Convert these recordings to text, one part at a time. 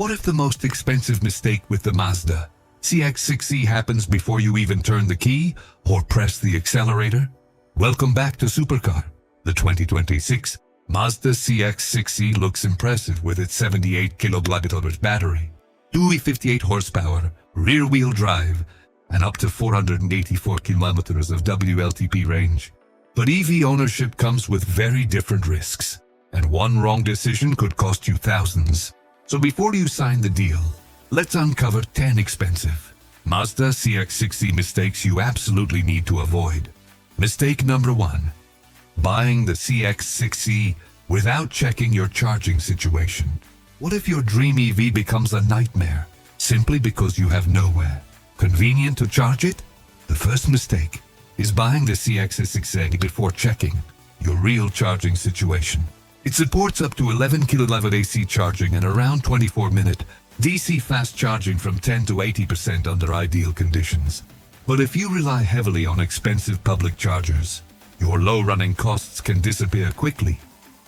What if the most expensive mistake with the Mazda CX-6e happens before you even turn the key or press the accelerator? Welcome back to Supercar. The 2026 Mazda CX-6e looks impressive with its 78 kWh battery, 258 horsepower, rear-wheel drive, and up to 484 kilometers of WLTP range. But EV ownership comes with very different risks, and one wrong decision could cost you thousands. So before you sign the deal, let's uncover 10 expensive Mazda CX-6e mistakes you absolutely need to avoid. Mistake number 1. Buying the CX-6e without checking your charging situation. What if your dream EV becomes a nightmare simply because you have nowhere convenient to charge it? The first mistake is buying the CX-6e before checking your real charging situation. It supports up to 11 kW AC charging and around 24-minute DC fast charging from 10 to 80% under ideal conditions. But if you rely heavily on expensive public chargers, your low running costs can disappear quickly.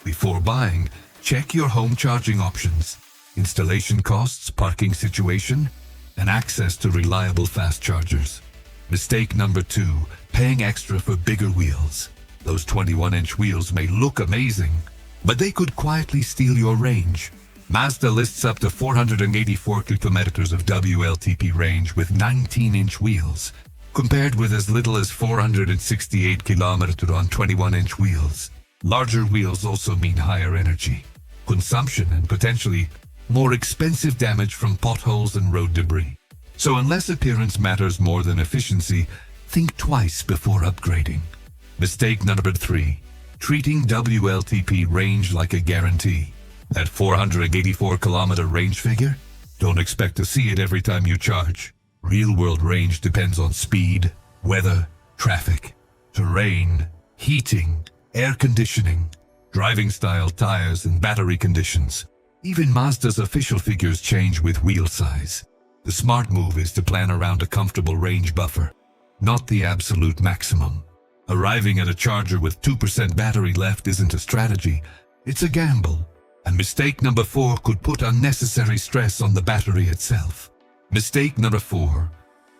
Before buying, check your home charging options, installation costs, parking situation, and access to reliable fast chargers. Mistake number 2, paying extra for bigger wheels. Those 21-inch wheels may look amazing, but they could quietly steal your range. Mazda lists up to 484 kilometers of WLTP range with 19-inch wheels, compared with as little as 468 kilometers on 21-inch wheels. Larger wheels also mean higher energy consumption and potentially more expensive damage from potholes and road debris. So unless appearance matters more than efficiency, think twice before upgrading. Mistake number 3. Treating WLTP range like a guarantee. That 484 kilometer range figure? Don't expect to see it every time you charge. Real-world range depends on speed, weather, traffic, terrain, heating, air conditioning, driving style, tires, and battery conditions. Even Mazda's official figures change with wheel size. The smart move is to plan around a comfortable range buffer, not the absolute maximum. Arriving at a charger with 2% battery left isn't a strategy, it's a gamble. And mistake number 4 could put unnecessary stress on the battery itself. Mistake number 4.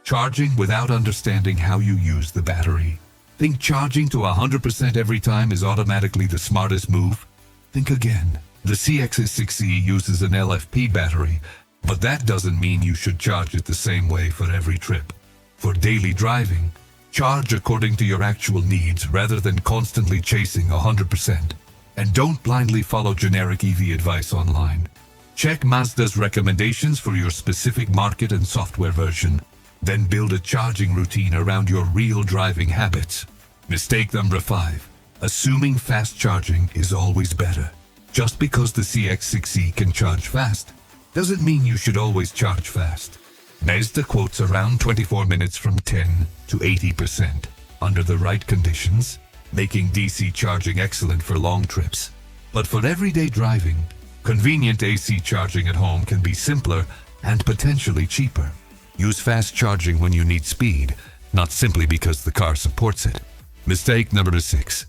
Charging without understanding how you use the battery. Think charging to 100% every time is automatically the smartest move? Think again. The CX-6e uses an LFP battery, but that doesn't mean you should charge it the same way for every trip. For daily driving, charge according to your actual needs rather than constantly chasing 100%. And don't blindly follow generic EV advice online. Check Mazda's recommendations for your specific market and software version. Then build a charging routine around your real driving habits. Mistake number 5. Assuming fast charging is always better. Just because the CX-6e can charge fast, doesn't mean you should always charge fast. Mazda quotes around 24 minutes from 10 to 80% under the right conditions, making DC charging excellent for long trips. But for everyday driving, convenient AC charging at home can be simpler and potentially cheaper. Use fast charging when you need speed, not simply because the car supports it. Mistake number 6.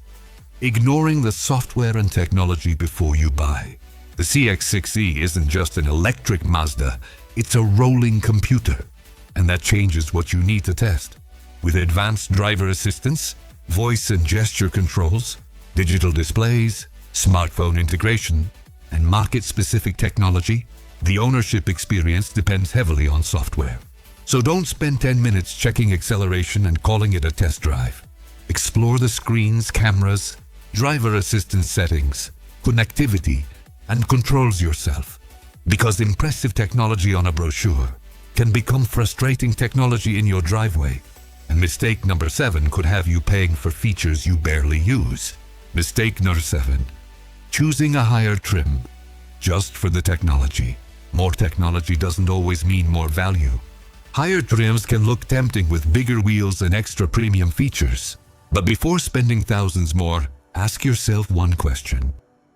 Ignoring the software and technology before you buy. The CX-6e isn't just an electric Mazda, it's a rolling computer. And that changes what you need to test. With advanced driver assistance, voice and gesture controls, digital displays, smartphone integration, and market-specific technology, the ownership experience depends heavily on software. So don't spend 10 minutes checking acceleration and calling it a test drive. Explore the screens, cameras, driver assistance settings, connectivity, and controls yourself. Because impressive technology on a brochure can become frustrating technology in your driveway. And mistake number 7 could have you paying for features you barely use. Mistake number 7. Choosing a higher trim just for the technology. More technology doesn't always mean more value. Higher trims can look tempting with bigger wheels and extra premium features. But before spending thousands more, ask yourself one question.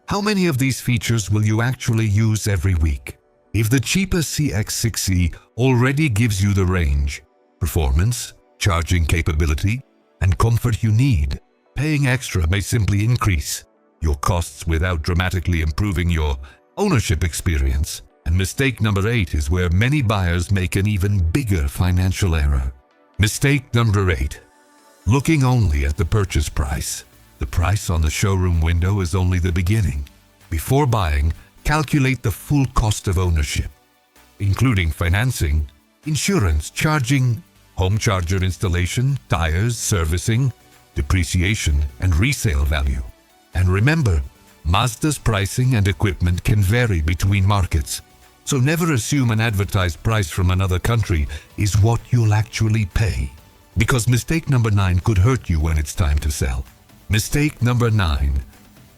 How many of these features will you actually use every week? If the cheaper CX-6e already gives you the range, performance, charging capability, and comfort you need, paying extra may simply increase your costs without dramatically improving your ownership experience. And mistake number 8 is where many buyers make an even bigger financial error. Mistake number 8. Looking only at the purchase price. The price on the showroom window is only the beginning. Before buying, calculate the full cost of ownership, including financing, insurance, charging, home charger installation, tires, servicing, depreciation, and resale value. And remember, Mazda's pricing and equipment can vary between markets, so never assume an advertised price from another country is what you'll actually pay, because mistake number 9 could hurt you when it's time to sell. Mistake number 9.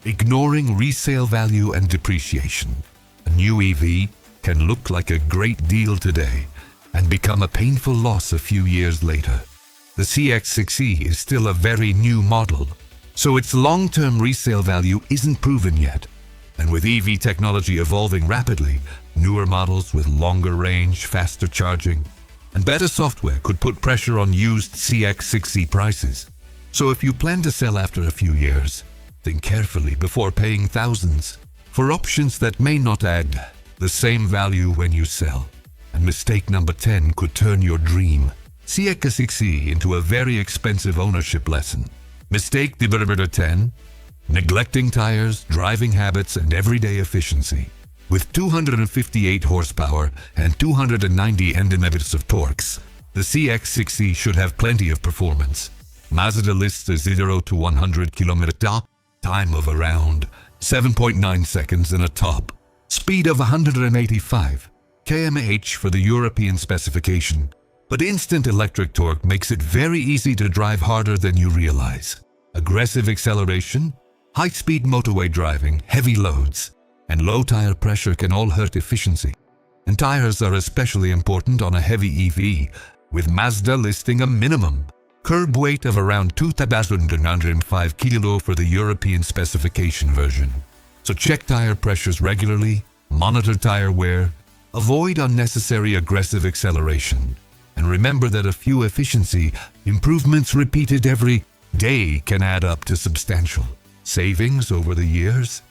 Ignoring resale value and depreciation. A new EV can look like a great deal today and become a painful loss a few years later. The CX-6e is still a very new model, so its long-term resale value isn't proven yet. And with EV technology evolving rapidly, newer models with longer range, faster charging, and better software could put pressure on used CX-6e prices. So if you plan to sell after a few years, think carefully before paying thousands for options that may not add the same value when you sell. And mistake number 10 could turn your dream CX-6e into a very expensive ownership lesson. Mistake number 10. Neglecting tires, driving habits, and everyday efficiency. With 258 horsepower and 290 Nm of torques, the CX-6e should have plenty of performance. Mazda lists a 0 to 100 km time of around 7.9 seconds and a top speed of 185 km/h for the European specification. But instant electric torque makes it very easy to drive harder than you realize. Aggressive acceleration, high-speed motorway driving, heavy loads, and low tire pressure can all hurt efficiency. And tires are especially important on a heavy EV, with Mazda listing a minimum curb weight of around 2,905 kg for the European specification version. So check tire pressures regularly, monitor tire wear, avoid unnecessary aggressive acceleration, and remember that a few efficiency improvements repeated every day can add up to substantial savings over the years.